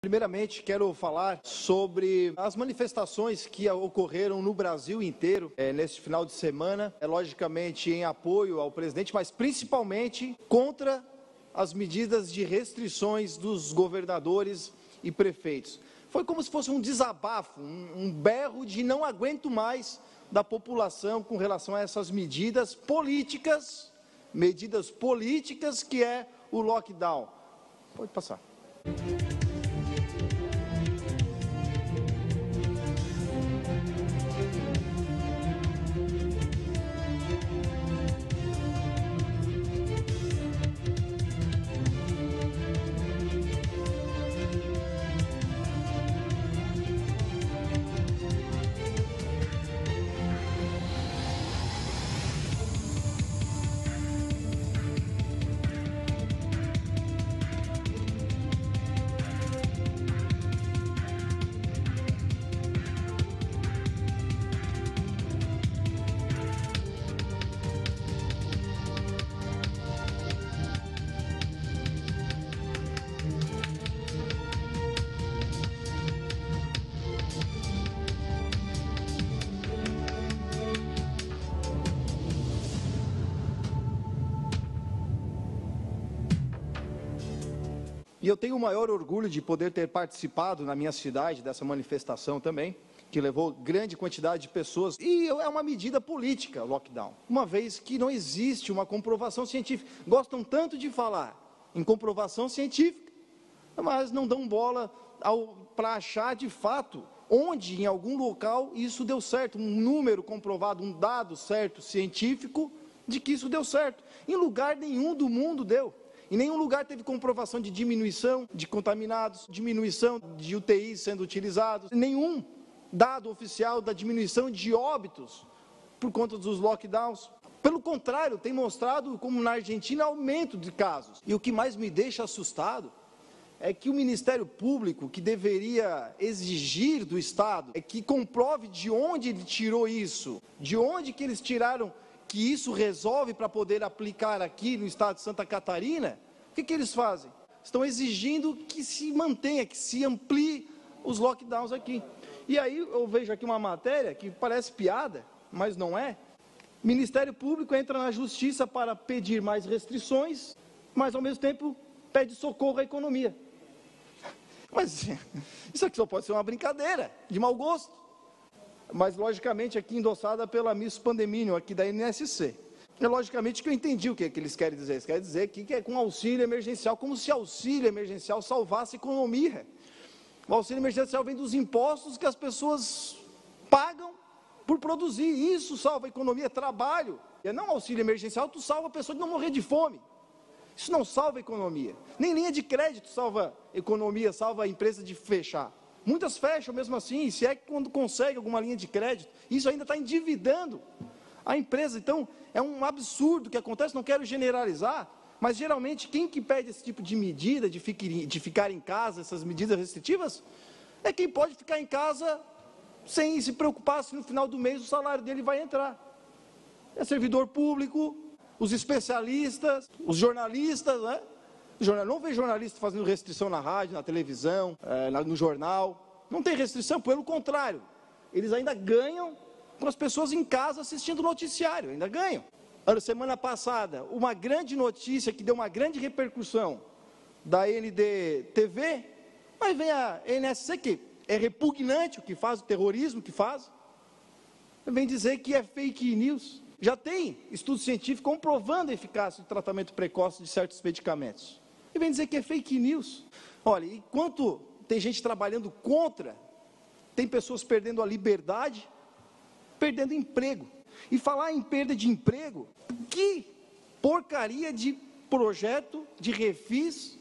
Primeiramente, quero falar sobre as manifestações que ocorreram no Brasil inteiro neste final de semana, logicamente em apoio ao presidente, mas principalmente contra as medidas de restrições dos governadores e prefeitos. Foi como se fosse um desabafo, um berro de não aguento mais da população com relação a essas medidas políticas que é o lockdown. Pode passar. E eu tenho o maior orgulho de poder ter participado na minha cidade dessa manifestação também, que levou grande quantidade de pessoas. E é uma medida política, o lockdown, uma vez que não existe uma comprovação científica. Gostam tanto de falar em comprovação científica, mas não dão bola para achar de fato onde, em algum local, isso deu certo. Um número comprovado, um dado certo, científico, de que isso deu certo. Em lugar nenhum do mundo deu. Em nenhum lugar teve comprovação de diminuição de contaminados, diminuição de UTIs sendo utilizados, nenhum dado oficial da diminuição de óbitos por conta dos lockdowns. Pelo contrário, tem mostrado, como na Argentina, aumento de casos. E o que mais me deixa assustado é que o Ministério Público, que deveria exigir do Estado, é que comprove de onde ele tirou isso, de onde que eles tiraram que isso resolve para poder aplicar aqui no estado de Santa Catarina. O que eles fazem? Estão exigindo que se mantenha, que se amplie os lockdowns aqui. E aí eu vejo aqui uma matéria que parece piada, mas não é. O Ministério Público entra na Justiça para pedir mais restrições, mas ao mesmo tempo pede socorro à economia. Mas isso aqui só pode ser uma brincadeira, de mau gosto. Mas, logicamente, aqui endossada pela Miss Pandeminium, aqui da NSC. É logicamente que eu entendi o que eles querem dizer. Eles querem dizer que é com auxílio emergencial, como se auxílio emergencial salvasse a economia. O auxílio emergencial vem dos impostos que as pessoas pagam por produzir. Isso salva a economia, trabalho. E não auxílio emergencial, tu salva a pessoa de não morrer de fome. Isso não salva a economia. Nem linha de crédito salva a economia, salva a empresa de fechar. Muitas fecham mesmo assim, se é que quando consegue alguma linha de crédito, isso ainda está endividando a empresa. Então, é um absurdo que acontece, não quero generalizar, mas geralmente quem que pede esse tipo de medida, de ficar em casa, essas medidas restritivas, é quem pode ficar em casa sem se preocupar se no final do mês o salário dele vai entrar. É servidor público, os especialistas, os jornalistas, né? Não vê jornalista fazendo restrição na rádio, na televisão, no jornal. Não tem restrição, pelo contrário. Eles ainda ganham com as pessoas em casa assistindo o noticiário, ainda ganham. Semana passada, uma grande notícia que deu uma grande repercussão da NDTV, mas vem a NSC, que é repugnante o que faz, o terrorismo que faz, vem dizer que é fake news. Já tem estudo científico comprovando a eficácia do tratamento precoce de certos medicamentos. E vem dizer que é fake news. Olha, enquanto tem gente trabalhando contra, tem pessoas perdendo a liberdade, perdendo emprego. E falar em perda de emprego, que porcaria de projeto de refis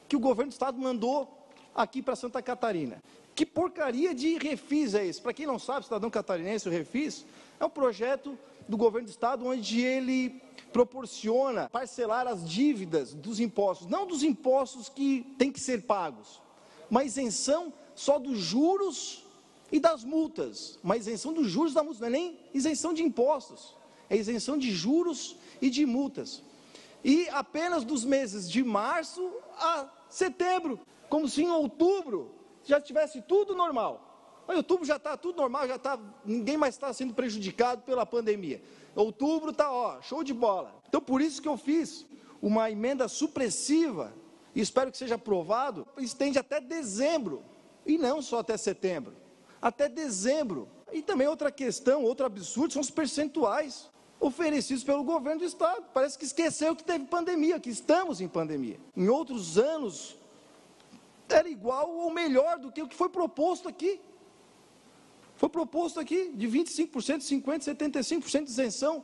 que o governo do estado mandou aqui para Santa Catarina. Que porcaria de refis é esse? Para quem não sabe, cidadão catarinense, o refis é um projeto do governo do estado onde ele proporciona parcelar as dívidas dos impostos, não dos impostos que têm que ser pagos, mas isenção só dos juros e das multas, uma isenção dos juros e da multa, não é nem isenção de impostos, é isenção de juros e de multas. E apenas dos meses de março a setembro. como se em outubro já tivesse tudo normal. Em outubro já está tudo normal, ninguém mais está sendo prejudicado pela pandemia. Outubro está, show de bola. Então, por isso que eu fiz uma emenda supressiva, e espero que seja aprovado, estende até dezembro, e não só até setembro, até dezembro. E também outra questão, outro absurdo, são os percentuais oferecidos pelo governo do estado. Parece que esqueceu que teve pandemia, que estamos em pandemia. Em outros anos, era igual ou melhor do que o que foi proposto aqui. Foi proposto aqui de 25%, 50%, 75% de isenção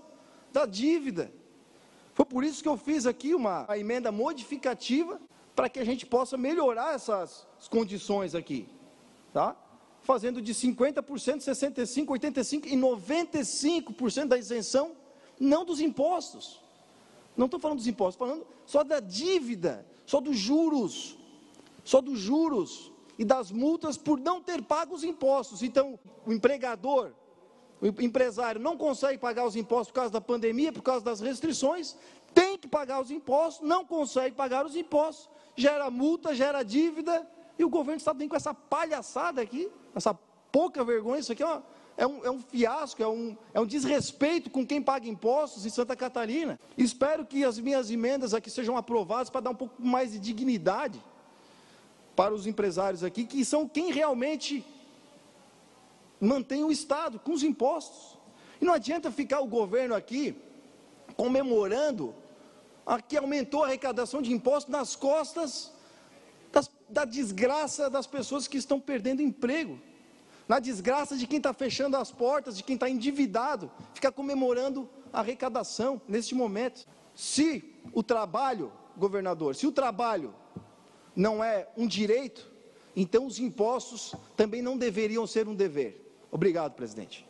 da dívida. Foi por isso que eu fiz aqui uma emenda modificativa para que a gente possa melhorar essas condições aqui, tá? Fazendo de 50%, 65%, 85% e 95% da isenção, não dos impostos. Não estou falando dos impostos, estou falando só da dívida, só dos juros e das multas por não ter pago os impostos. Então, o empregador, o empresário não consegue pagar os impostos por causa da pandemia, por causa das restrições, tem que pagar os impostos, não consegue pagar os impostos, gera multa, gera dívida, e o governo do estado vem com essa palhaçada aqui, essa pouca vergonha. Isso aqui é um fiasco, é um desrespeito com quem paga impostos em Santa Catarina. Espero que as minhas emendas aqui sejam aprovadas para dar um pouco mais de dignidade para os empresários aqui, que são quem realmente mantém o estado com os impostos. E não adianta ficar o governo aqui comemorando que aumentou a arrecadação de impostos nas costas da desgraça das pessoas que estão perdendo emprego, na desgraça de quem está fechando as portas, de quem está endividado, ficar comemorando a arrecadação neste momento. Se o trabalho, governador, se o trabalho não é um direito, então os impostos também não deveriam ser um dever. Obrigado, presidente.